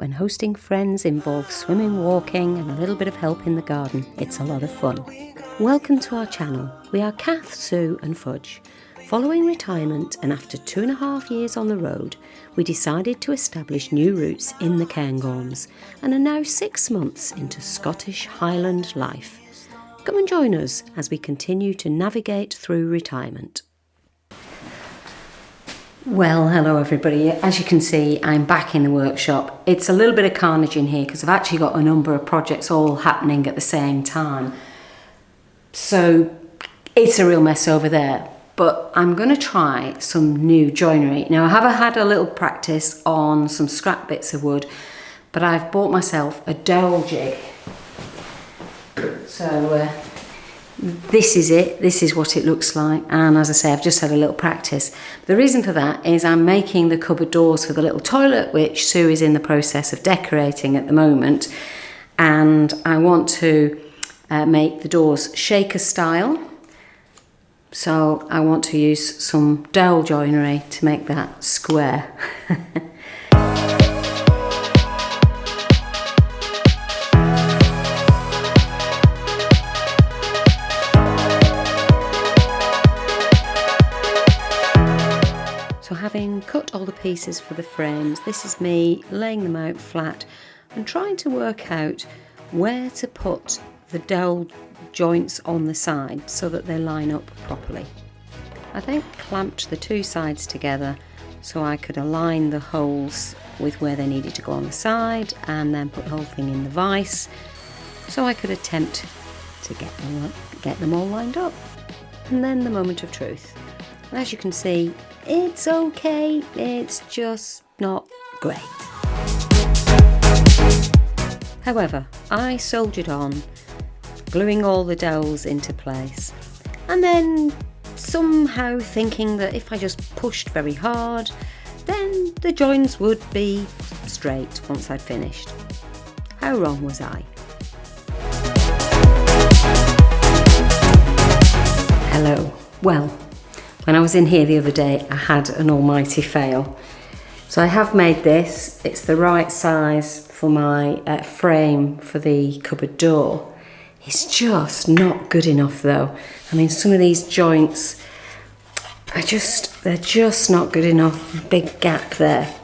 When hosting friends involves swimming, walking and a little bit of help in the garden, it's a lot of fun. Welcome to our channel. We are Kath, Sue and Fudge. Following retirement and after 2.5 years on the road, we decided to establish new roots in the Cairngorms and are now 6 months into Scottish Highland life. Come and join us as we continue to navigate through retirement. Well, hello everybody. As you can see, I'm back in the workshop. It's a little bit of carnage in here because I've actually got a number of projects all happening at the same time. So it's a real mess over there. But I'm going to try some new joinery. Now, I have had a little practice on some scrap bits of wood, but I've bought myself a dowel jig. So this is it. This is what it looks like. And as I say, I've just had a little practice. The reason for that is I'm making the cupboard doors for the little toilet, which Sue is in the process of decorating at the moment. And I want to make the doors shaker style. So I want to use some dowel joinery to make that square. So having cut all the pieces for the frames, this is me laying them out flat and trying to work out where to put the dowel joints on the side so that they line up properly. I then clamped the two sides together so I could align the holes with where they needed to go on the side and then put the whole thing in the vise so I could attempt to get them all lined up. And then the moment of truth. And as you can see, it's okay, it's just not great. However, I soldiered on, gluing all the dowels into place, and then somehow thinking that if I just pushed very hard, then the joints would be straight once I'd finished. How wrong was I? Hello. Well, when I was in here the other day, I had an almighty fail. So I have made this. It's the right size for my frame for the cupboard door. It's just not good enough though. I mean, some of these joints are they're just not good enough. Big gap there.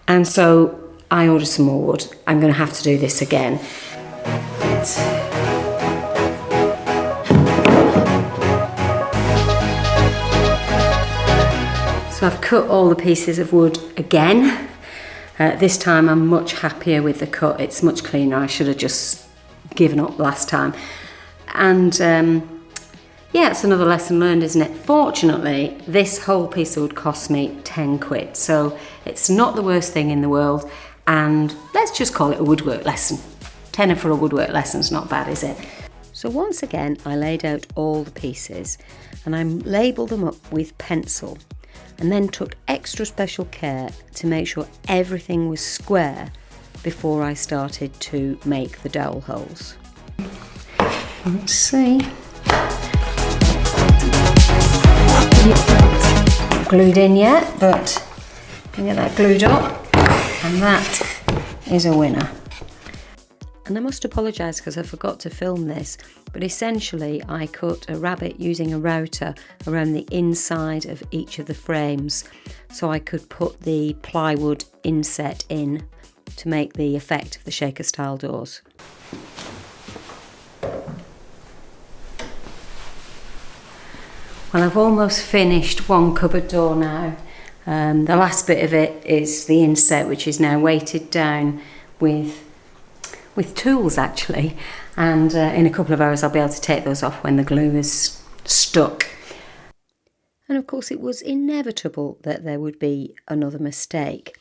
And so I ordered some more wood. I'm going to have to do this again. So I've cut all the pieces of wood again. This time I'm much happier with the cut. It's much cleaner. I should have just given up last time. And yeah, it's another lesson learned, isn't it? Fortunately, this whole piece of wood cost me 10 quid, so it's not the worst thing in the world, and let's just call it a woodwork lesson. Tenner for a woodwork lesson's not bad, is it? So once again, I laid out all the pieces and I labelled them up with pencil and then took extra special care to make sure everything was square before I started to make the dowel holes. Let's see. Not glued in yet, but I can get that glued up, and that is a winner. And I must apologise because I forgot to film this, but essentially I cut a rabbit using a router around the inside of each of the frames so I could put the plywood inset in to make the effect of the shaker style doors. Well, I've almost finished one cupboard door now. The last bit of it is the inset, which is now weighted down with tools actually, and in a couple of hours I'll be able to take those off when the glue is stuck. And of course it was inevitable that there would be another mistake.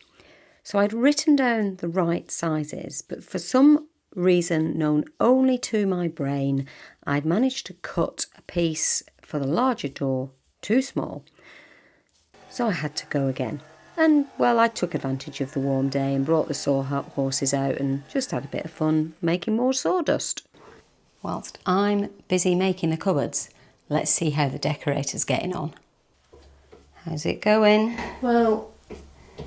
So I'd written down the right sizes, but for some reason known only to my brain, I'd managed to cut a piece for the larger door too small. So I had to go again. And well, I took advantage of the warm day and brought the sawhorses out and just had a bit of fun making more sawdust. Whilst I'm busy making the cupboards, let's see how the decorator's getting on. How's it going? Well,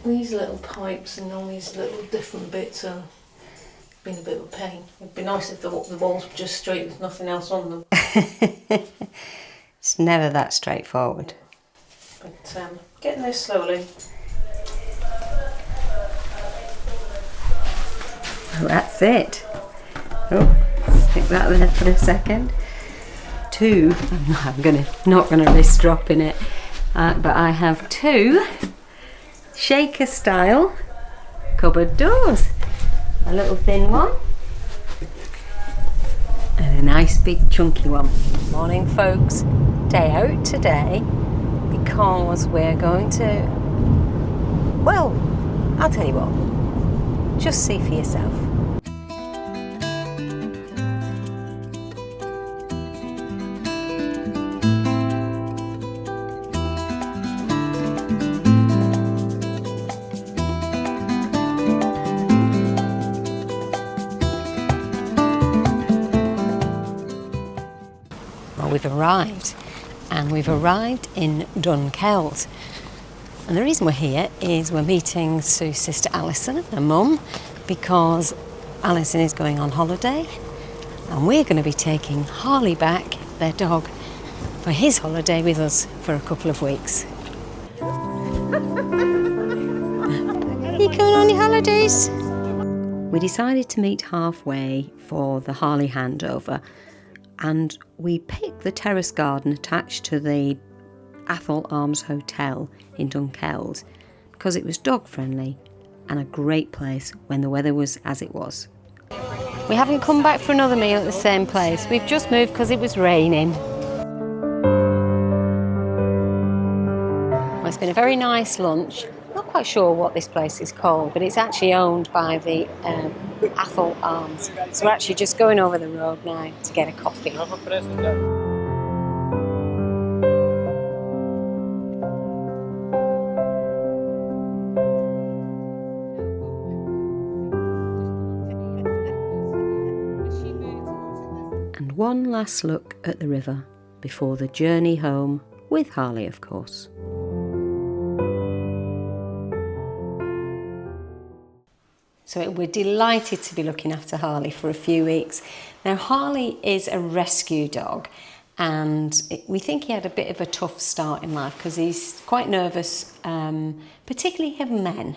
These little pipes and all these little different bits are been a bit of a pain. It'd be nice if the walls were just straight with nothing else on them. It's never that straightforward. But getting there slowly. Oh, that's it. Oh, stick that there for a second. 2. I'm not gonna risk dropping it. But I have 2 shaker style cupboard doors. A little thin one and a nice big chunky one. Morning folks, day out today because we're going to, well, I'll tell you what, just see for yourself. We've arrived, and we've arrived in Dunkel. And the reason we're here is we're meeting Sue's sister Alison, her mum, because Alison is going on holiday, and we're going to be taking Harley back, their dog, for his holiday with us for a couple of weeks. Are you coming on your holidays? We decided to meet halfway for the Harley handover, and we picked the terrace garden attached to the Athol Arms Hotel in Dunkel because it was dog friendly and a great place when the weather was as it was. We haven't come back for another meal at the same place. We've just moved because it was raining. Well, it's been a very nice lunch. Not quite sure what this place is called, but it's actually owned by the Athol Arms. So we're actually just going over the road now to get a coffee. And one last look at the river before the journey home with Harley, of course. So we're delighted to be looking after Harley for a few weeks. Now Harley is a rescue dog, and we think he had a bit of a tough start in life because he's quite nervous, particularly of men.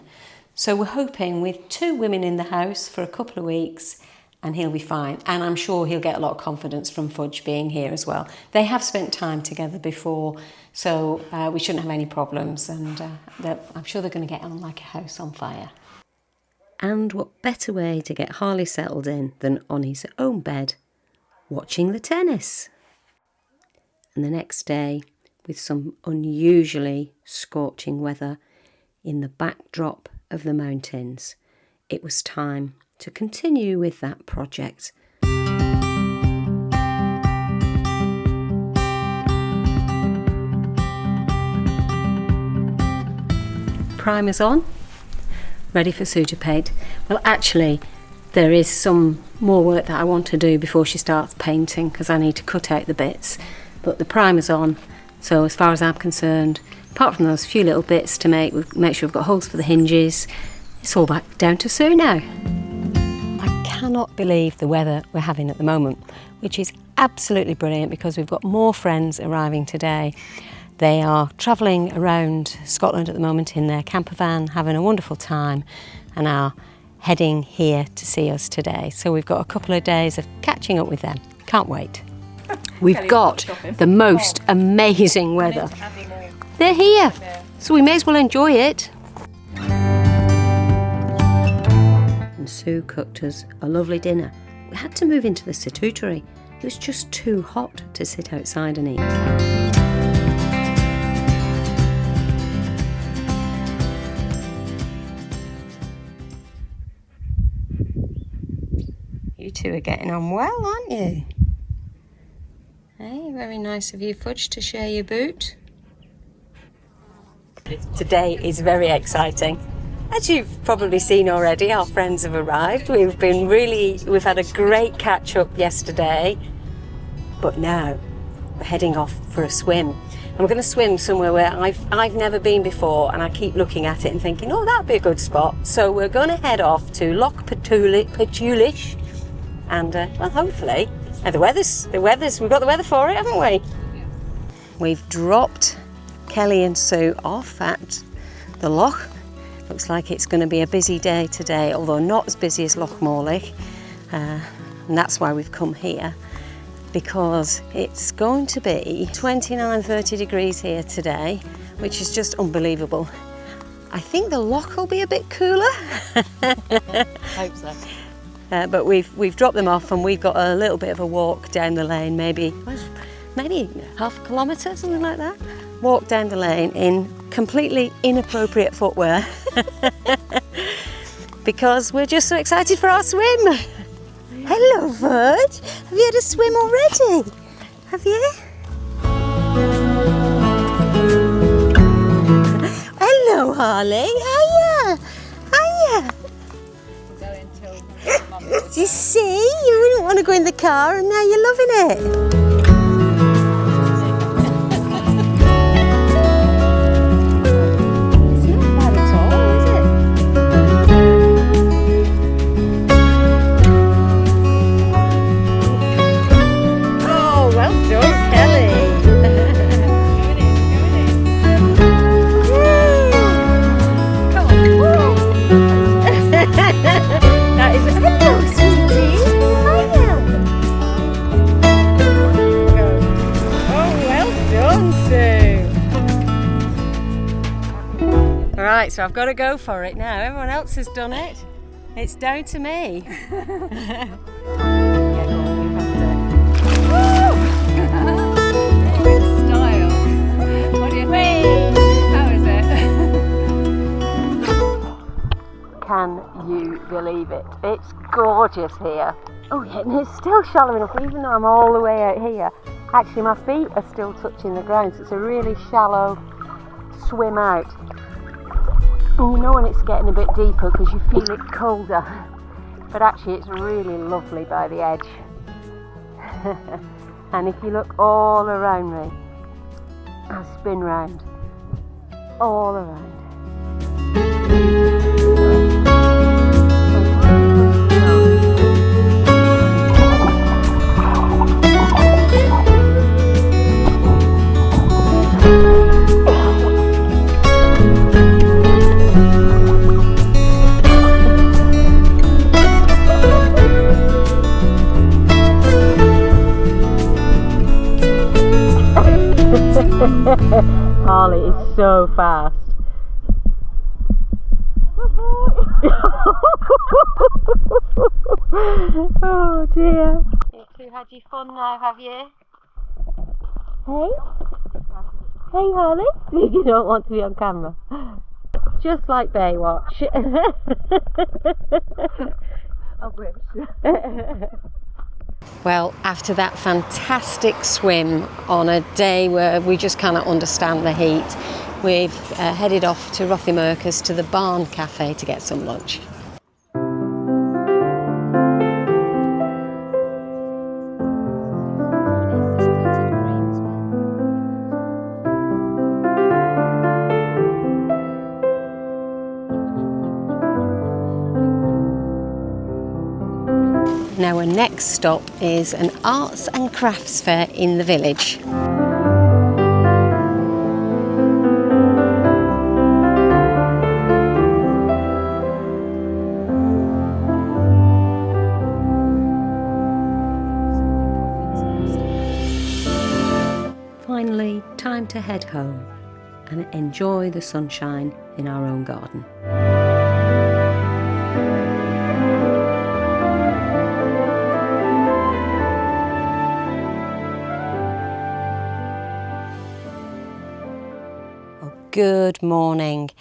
So we're hoping with 2 women in the house for a couple of weeks and he'll be fine. And I'm sure he'll get a lot of confidence from Fudge being here as well. They have spent time together before, so we shouldn't have any problems, and I'm sure they're going to get on like a house on fire. And what better way to get Harley settled in than on his own bed, watching the tennis. And the next day, with some unusually scorching weather in the backdrop of the mountains, it was time to continue with that project. Primer's on. Ready for Sue to paint. Well, actually, there is some more work that I want to do before she starts painting because I need to cut out the bits. But the primer's on, so as far as I'm concerned, apart from those few little bits to make sure we've got holes for the hinges, it's all back down to Sue now. I cannot believe the weather we're having at the moment, which is absolutely brilliant because we've got more friends arriving today. They are travelling around Scotland at the moment in their camper van, having a wonderful time, and are heading here to see us today. So we've got a couple of days of catching up with them. Can't wait. We've got the most amazing weather. They're here, so we may as well enjoy it. And Sue cooked us a lovely dinner. We had to move into the situatory. It was just too hot to sit outside and eat. You two are getting on well, aren't you? Hey, very nice of you, Fudge, to share your boot. Today is very exciting. As you've probably seen already, our friends have arrived. We've had a great catch up yesterday, but now we're heading off for a swim. we're going to swim somewhere where I've never been before, and I keep looking at it and thinking, oh, that'd be a good spot. So we're going to head off to Loch Pityoulish, and well, hopefully, the weather's, we've got the weather for it, haven't we? Yeah. We've dropped Kelly and Sue off at the loch. Looks like it's going to be a busy day today, although not as busy as Loch Morlich, and that's why we've come here, because it's going to be 29-30 degrees here today, which is just unbelievable. I think the loch will be a bit cooler. Hope so. But we've dropped them off, and we've got a little bit of a walk down the lane, maybe half a kilometre, something like that. Walk down the lane in completely inappropriate footwear because we're just so excited for our swim. Hello, Fudge. Have you had a swim already? Have you? Hello, Harley. Hiya. Hiya. You see, you wouldn't want to go in the car, and now you're loving it. Right, so I've got to go for it now. Everyone else has done it. It's down to me. Yeah, go on, you have it. With style. What do you think? How is it? Can you believe it? It's gorgeous here. Oh yeah, and it's still shallow enough, even though I'm all the way out here. Actually, my feet are still touching the ground, so it's a really shallow swim out. And you know when it's getting a bit deeper because you feel it colder, but actually it's really lovely by the edge. And if you look all around me, I'll spin round, all around. Harley is so fast. Oh dear. You two had your fun now, have you? Hey? Hey Harley? You don't want to be on camera. Just like Baywatch. I wish. Well, after that fantastic swim on a day where we just cannot understand the heat, we've headed off to Rothiemurkers to the Barn Cafe to get some lunch. Now our next stop is an arts and crafts fair in the village. Finally, time to head home and enjoy the sunshine in our own garden. Good morning.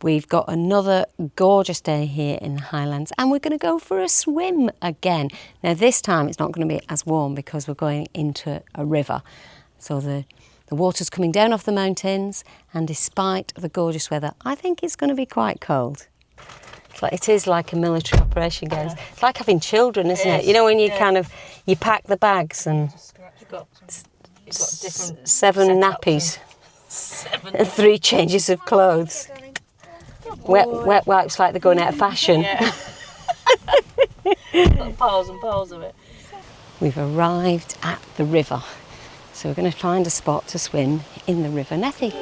We've got another gorgeous day here in the Highlands, and we're going to go for a swim again. Now this time it's not going to be as warm because we're going into a river. So the water's coming down off the mountains, and despite the gorgeous weather, I think it's going to be quite cold. It is like a military operation, guys. Yeah. It's like having children, isn't it? You know, when you you pack the bags and You've got different 7 nappies. and 3 changes of clothes. Wet wipes like they're going out of fashion. Yeah. Piles and piles of it. We've arrived at the river, so we're going to find a spot to swim in the River Nethy.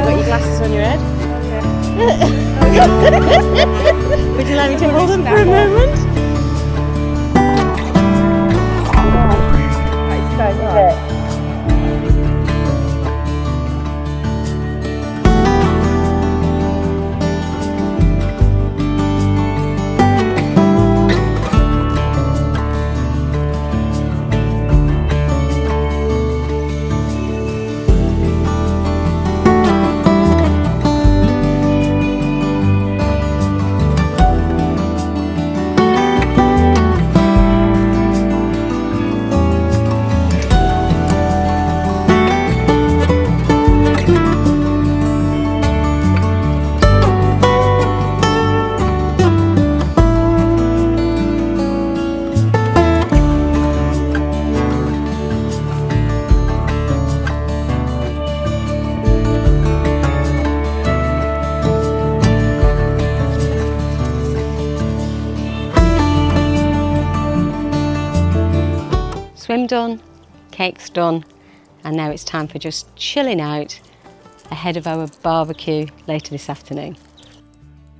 Got your glasses on your head? Would you like me to hold them for a moment? Swim done, cake's done, and now it's time for just chilling out ahead of our barbecue later this afternoon.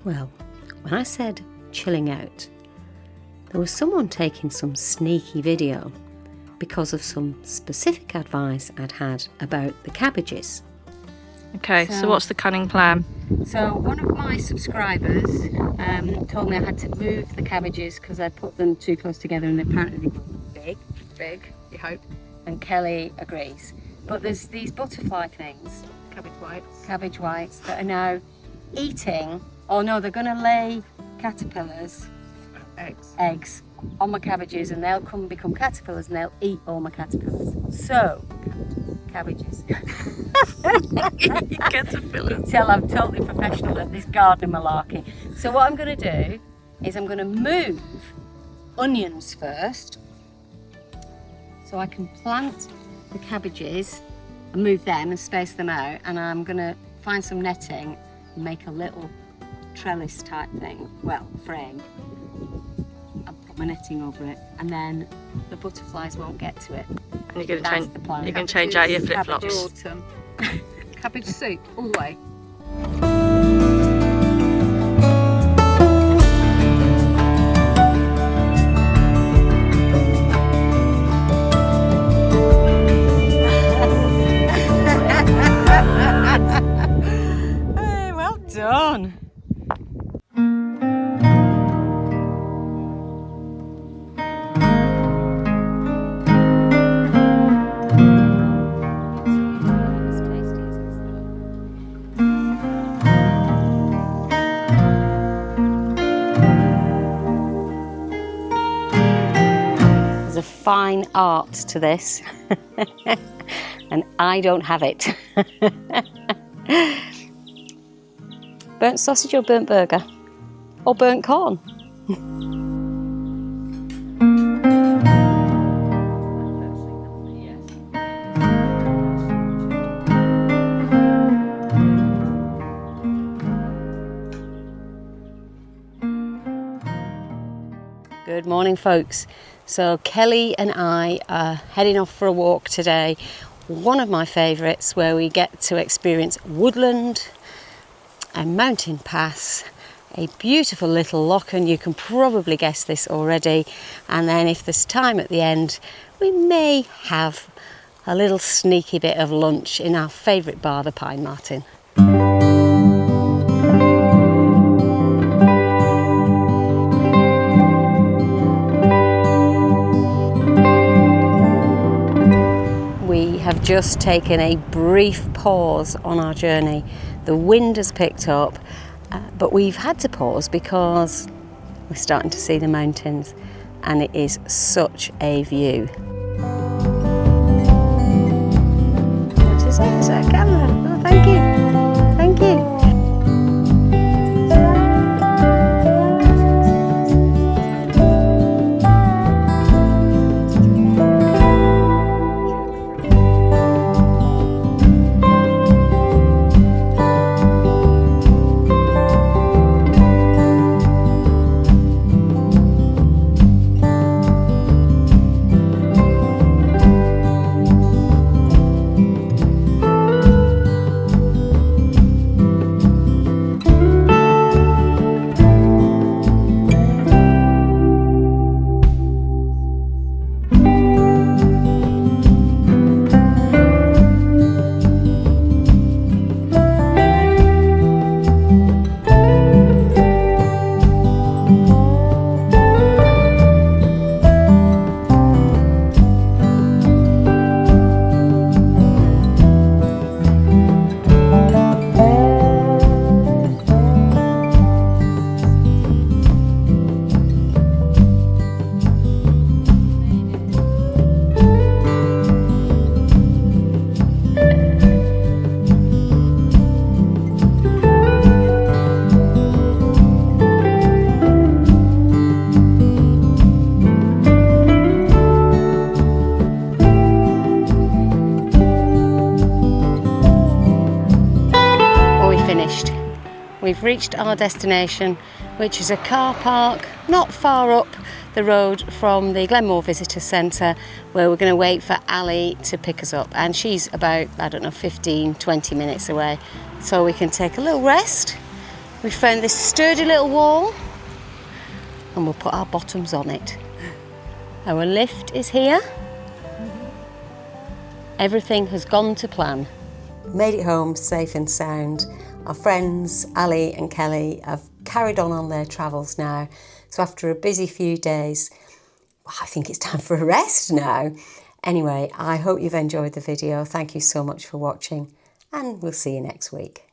Well, when I said chilling out, there was someone taking some sneaky video because of some specific advice I'd had about the cabbages. Okay, so what's the cunning plan? So one of my subscribers told me I had to move the cabbages because I put them too close together and apparently they're big, you hope. And Kelly agrees. But there's these butterfly things, cabbage whites that are now eating, or no, they're going to lay caterpillars, eggs on my cabbages, and they'll come become caterpillars and they'll eat all my caterpillars. So, cabbages. Caterpillars. Tell I'm totally professional at this garden malarkey. So what I'm going to do is I'm going to move onions first, so I can plant the cabbages and move them and space them out, and I'm going to find some netting and make a little trellis type thing, well, frame, and put my netting over it, and then the butterflies won't get to it. And you're going to That's change. the plan. You're going to change out your flip Cabbage flops. autumn. Cabbage soup all the way. Hey, well done. There's a fine art to this, and I don't have it. Burnt sausage or burnt burger? Or burnt corn? Good morning, folks. So Kelly and I are heading off for a walk today. One of my favourites, where we get to experience woodland, a mountain pass, a beautiful little loch, and you can probably guess this already. And then if there's time at the end, we may have a little sneaky bit of lunch in our favourite bar, the Pine Martin. just taken a brief pause on our journey. The wind has picked up, but we've had to pause because we're starting to see the mountains, and it is such a view. What is it? Is that a camera? Oh, thank you. Thank you. We've reached our destination, which is a car park not far up the road from the Glenmore Visitor Centre, where we're going to wait for Ali to pick us up, and she's about, I don't know, 15-20 minutes away, so we can take a little rest. We found this sturdy little wall and we'll put our bottoms on it. Our lift is here. Everything has gone to plan. Made it home safe and sound. Our friends Ali and Kelly have carried on their travels now. So after a busy few days, I think it's time for a rest now. Anyway, I hope you've enjoyed the video. Thank you so much for watching, and we'll see you next week.